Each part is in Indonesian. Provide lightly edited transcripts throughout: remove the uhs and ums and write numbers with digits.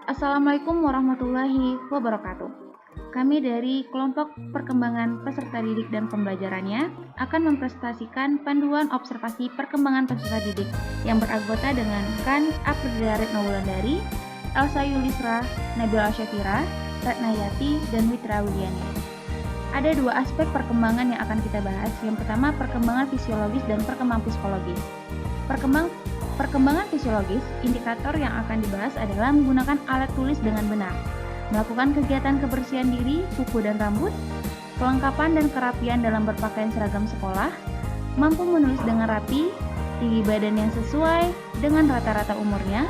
Assalamualaikum warahmatullahi wabarakatuh. Kami dari kelompok perkembangan peserta didik dan pembelajarannya akan mempresentasikan panduan observasi perkembangan peserta didik yang beranggota dengan Kan April Retno Wulandari, Elsa Yulisra, Nabila Syafira, Ratnayati, dan Witra Wiliani. Ada dua aspek perkembangan yang akan kita bahas. Yang pertama, perkembangan fisiologis dan perkembangan psikologis. Perkembangan fisiologis, indikator yang akan dibahas adalah menggunakan alat tulis dengan benar, melakukan kegiatan kebersihan diri, kuku dan rambut, kelengkapan dan kerapian dalam berpakaian seragam sekolah, mampu menulis dengan rapi, tinggi badan yang sesuai dengan rata-rata umurnya,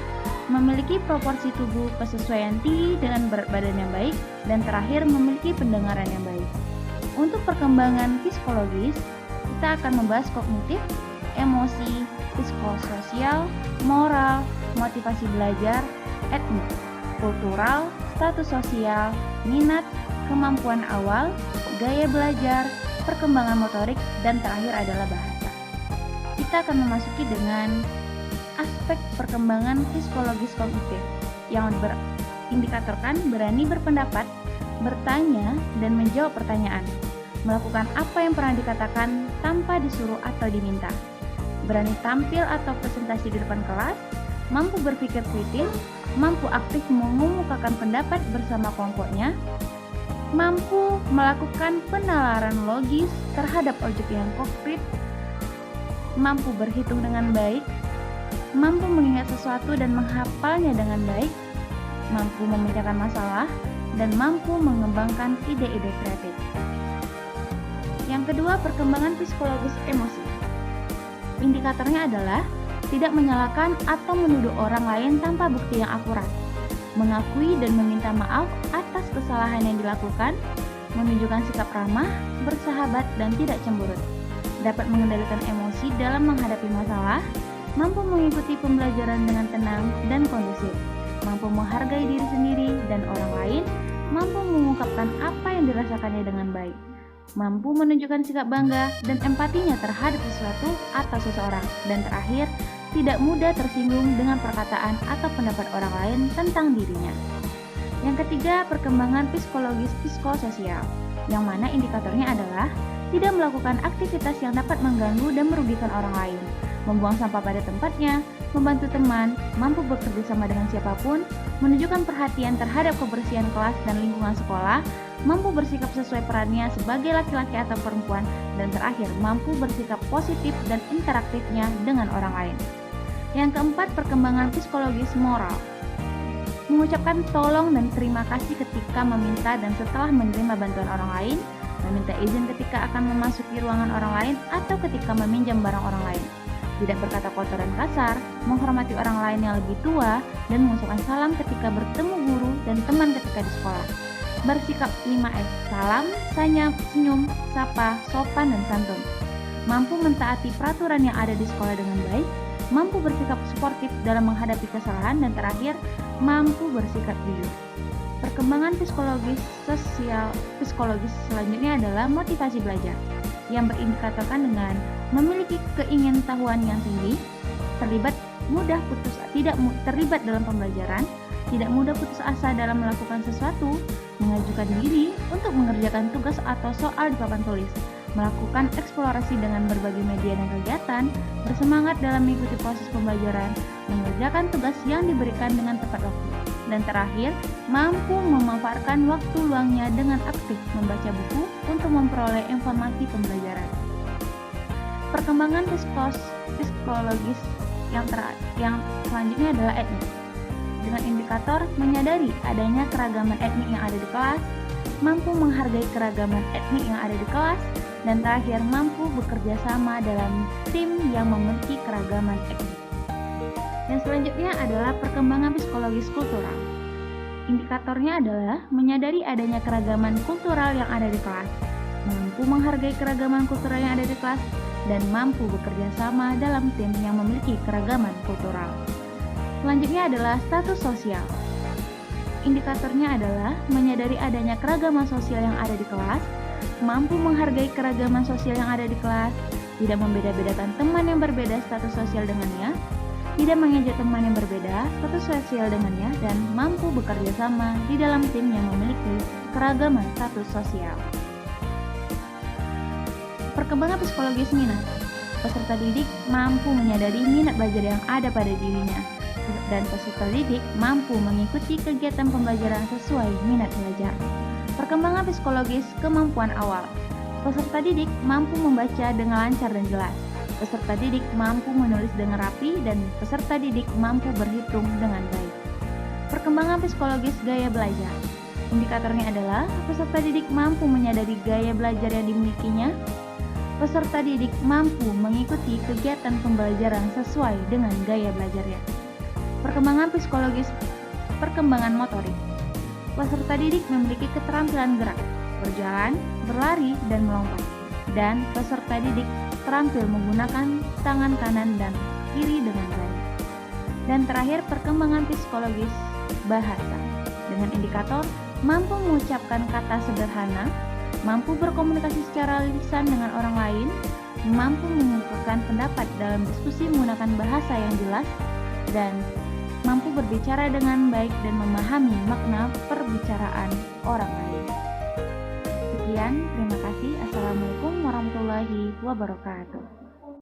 memiliki proporsi tubuh kesesuaian tinggi dengan berat badan yang baik, dan terakhir memiliki pendengaran yang baik. Untuk perkembangan psikologis, kita akan membahas kognitif, emosi, psikososial, moral, motivasi belajar, etnik, kultural, status sosial, minat, kemampuan awal, gaya belajar, perkembangan motorik, dan terakhir adalah bahasa. Kita akan memasuki dengan aspek perkembangan psikologis kognitif yang berindikatorkan berani berpendapat, bertanya, dan menjawab pertanyaan, melakukan apa yang pernah dikatakan tanpa disuruh atau diminta, berani tampil atau presentasi di depan kelas, mampu berpikir kritis, mampu aktif mengemukakan pendapat bersama kelompoknya, mampu melakukan penalaran logis terhadap objek yang konkret, mampu berhitung dengan baik, mampu mengingat sesuatu dan menghafalnya dengan baik, mampu memecahkan masalah, dan mampu mengembangkan ide-ide kreatif. Yang kedua, perkembangan psikologis emosi. Indikatornya adalah tidak menyalahkan atau menuduh orang lain tanpa bukti yang akurat, mengakui dan meminta maaf atas kesalahan yang dilakukan, menunjukkan sikap ramah, bersahabat, dan tidak cemberut, dapat mengendalikan emosi dalam menghadapi masalah, mampu mengikuti pembelajaran dengan tenang dan kondusif, mampu menghargai diri sendiri dan orang lain, mampu mengungkapkan apa yang dirasakannya dengan baik, mampu menunjukkan sikap bangga dan empatinya terhadap sesuatu atau seseorang, dan terakhir, tidak mudah tersinggung dengan perkataan atau pendapat orang lain tentang dirinya. Yang ketiga, perkembangan psikologis psikososial, yang mana indikatornya adalah tidak melakukan aktivitas yang dapat mengganggu dan merugikan orang lain, membuang sampah pada tempatnya, membantu teman, mampu bekerja sama dengan siapapun, menunjukkan perhatian terhadap kebersihan kelas dan lingkungan sekolah, mampu bersikap sesuai perannya sebagai laki-laki atau perempuan, dan terakhir mampu bersikap positif dan interaktifnya dengan orang lain. Yang keempat, perkembangan psikologis moral. Mengucapkan tolong dan terima kasih ketika meminta dan setelah menerima bantuan orang lain, meminta izin ketika akan memasuki ruangan orang lain atau ketika meminjam barang orang lain, tidak berkata kotor dan kasar, menghormati orang lain yang lebih tua, dan mengucapkan salam ketika bertemu guru dan teman ketika di sekolah. Bersikap 5S, salam, senyum, sapa, sopan, dan santun. Mampu mentaati peraturan yang ada di sekolah dengan baik, mampu bersikap sportif dalam menghadapi kesalahan, dan terakhir, mampu bersikap jujur. Perkembangan psikologis selanjutnya adalah motivasi belajar, yang berindikatorkan dengan memiliki keingintahuan yang tinggi, tidak terlibat dalam pembelajaran, tidak mudah putus asa dalam melakukan sesuatu, mengajukan diri untuk mengerjakan tugas atau soal di papan tulis, melakukan eksplorasi dengan berbagai media dan kegiatan, bersemangat dalam mengikuti proses pembelajaran, mengerjakan tugas yang diberikan dengan tepat waktu, dan terakhir, mampu memanfaatkan waktu luangnya dengan aktif membaca buku untuk memperoleh informasi pembelajaran. Perkembangan psikologis yang selanjutnya adalah etnik. Dengan indikator menyadari adanya keragaman etnik yang ada di kelas, mampu menghargai keragaman etnik yang ada di kelas, dan terakhir mampu bekerja sama dalam tim yang memiliki keragaman etnik. Yang selanjutnya adalah perkembangan psikologis kultural. Indikatornya adalah menyadari adanya keragaman kultural yang ada di kelas, mampu menghargai keragaman kultural yang ada di kelas, dan mampu bekerja sama dalam tim yang memiliki keragaman kultural. Selanjutnya adalah status sosial. Indikatornya adalah menyadari adanya keragaman sosial yang ada di kelas, mampu menghargai keragaman sosial yang ada di kelas, tidak membeda-bedakan teman yang berbeda status sosial dengannya, tidak mengejek teman yang berbeda, status sosial dengannya, dan mampu bekerja sama di dalam tim yang memiliki keragaman status sosial. Perkembangan psikologis minat. Peserta didik mampu menyadari minat belajar yang ada pada dirinya, dan peserta didik mampu mengikuti kegiatan pembelajaran sesuai minat belajar. Perkembangan psikologis kemampuan awal. Peserta didik mampu membaca dengan lancar dan jelas. Peserta didik mampu menulis dengan rapi, dan peserta didik mampu berhitung dengan baik. Perkembangan psikologis gaya belajar. Indikatornya adalah peserta didik mampu menyadari gaya belajar yang dimilikinya. Peserta didik mampu mengikuti kegiatan pembelajaran sesuai dengan gaya belajarnya. Perkembangan psikologis perkembangan motorik. Peserta didik memiliki keterampilan gerak, berjalan, berlari, dan melompat. Dan peserta didik terampil menggunakan tangan kanan dan kiri dengan baik. Dan terakhir, perkembangan psikologis bahasa. Dengan indikator mampu mengucapkan kata sederhana, mampu berkomunikasi secara lisan dengan orang lain, mampu mengungkapkan pendapat dalam diskusi menggunakan bahasa yang jelas, dan mampu berbicara dengan baik dan memahami makna perbicaraan orang lain. Sekian, terima kasih. Assalamualaikum warahmatullahi wabarakatuh.